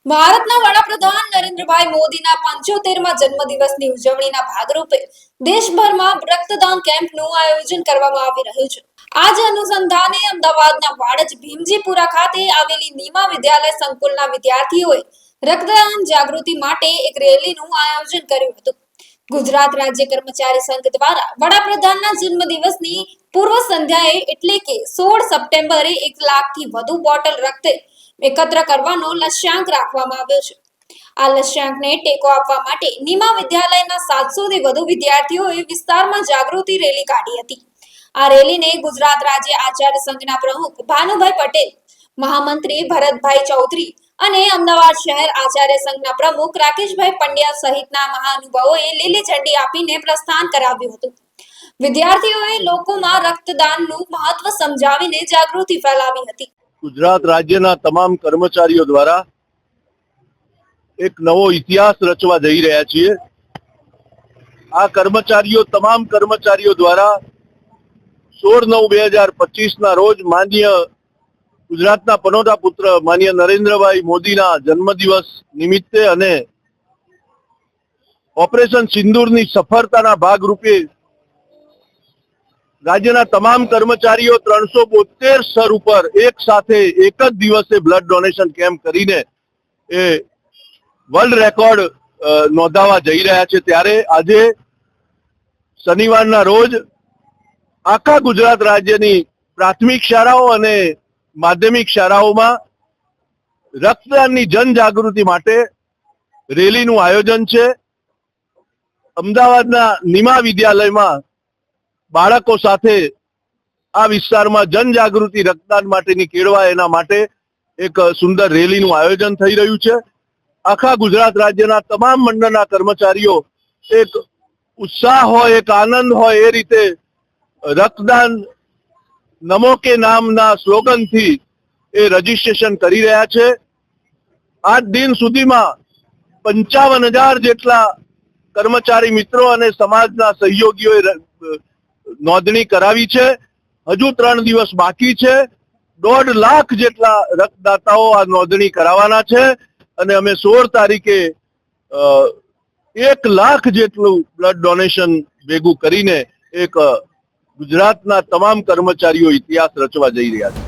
ભારતના વડાપ્રધાન નરેન્દ્રભાઈ મોદીના 75મા જન્મદિવસની ઉજવણીના ભાગરૂપે દેશભરમાં રક્તદાન કેમ્પનું આયોજન કરવામાં આવી રહ્યું છે। આ જ અનુસંધાને અમદાવાદના વાડજ ભીમજીપુરા ખાતે આવેલી નીમા વિદ્યાલય સંકુલના વિદ્યાર્થીઓએ રક્તદાન જાગૃતિ માટે એક રેલીનું આયોજન કર્યું હતું। ગુજરાત રાજ્ય કર્મચારી સંઘ દ્વારા વડાપ્રધાનના જન્મદિવસની પૂર્વ સંધ્યાએ એટલે કે 16 સપ્ટેમ્બરે 1 લાખથી વધુ બોટલ રક્ત એકત્ર કરવાનો લક્ષ્યાંક રાખવામાં આવ્યો છે। આ લક્ષ્યાંકને ટેકો આપવા માટે નીમા વિદ્યાલયના 700 થી વધુ વિદ્યાર્થીઓએ વિસ્તારમાં જાગૃતિ રેલી કાઢી હતી। આ રેલીને ગુજરાત રાજ્ય આચાર્ય સંઘના પ્રમુખ ભાનુભાઈ પટેલ, મહામંત્રી ભરતભાઈ ચૌધરી અને અમદાવાદ શહેર આચાર્ય સંઘના પ્રમુખ રાકેશભાઈ પંડ્યા સહિતના મહાનુભાવોએ લીલી ઝંડી આપીને પ્રસ્થાન કરાવ્યું હતું। વિદ્યાર્થીઓએ લોકોમાં રક્તદાનનું મહત્વ સમજાવીને જાગૃતિ ફેલાવી હતી। ગુજરાત રાજ્યના તમામ કર્મચારીઓ દ્વારા એક નવો ઇતિહાસ રચવા જઈ રહ્યા છીએ। આ તમામ કર્મચારીઓ દ્વારા 16/9/2025 ના રોજ માનનીય ગુજરાતના પનોતા પુત્ર માનનીય નરેન્દ્રભાઈ મોદીના જન્મદિવસ નિમિત્તે અને ઓપરેશન સિંદૂરની સફળતાના ભાગરૂપે રાજ્યના તમામ કર્મચારીઓ 372 સ્તર ઉપર એક સાથે એક જ દિવસે બ્લડ ડોનેશન કેમ્પ કરીને એ વર્લ્ડ રેકોર્ડ નોંધાવા જઈ રહ્યા છે। ત્યારે આજે શનિવારના રોજ આખા ગુજરાત રાજ્યની પ્રાથમિક શાળાઓ અને માધ્યમિક શાળાઓમાં રક્તદાનની જનજાગૃતિ માટે રેલીનું આયોજન છે। અમદાવાદના નીમા વિદ્યાલયમાં બાળકો સાથે આ વિસ્તારમાં જનજાગૃતિ રક્તદાન માટેની કેળવાય એના માટે એક સુંદર રેલીનું આયોજન થઈ રહ્યું છે। આખા ગુજરાત રાજ્યના તમામ મંડળના કર્મચારીઓ એક ઉત્સાહ હોય, એક આનંદ હોય એ રીતે રક્તદાન નમો કે નામના સ્લોગનથી એ રજીસ્ટ્રેશન કરી રહ્યા છે। આજ દિન સુધીમાં 55,000 જેટલા કર્મચારી મિત્રો અને સમાજના સહયોગીઓએ નોંધણી કરાવી છે। હજુ 3 દિવસ બાકી છે। 1.5 લાખ જેટલા રક્તદાતાઓ આ નોંધણી કરાવવાના છે અને અમે 16 તારીખે 1 લાખ જેટલું બ્લડ ડોનેશન ભેગું કરીને એક ગુજરાતના તમામ કર્મચારીઓ ઇતિહાસ રચવા જઈ રહ્યા છે।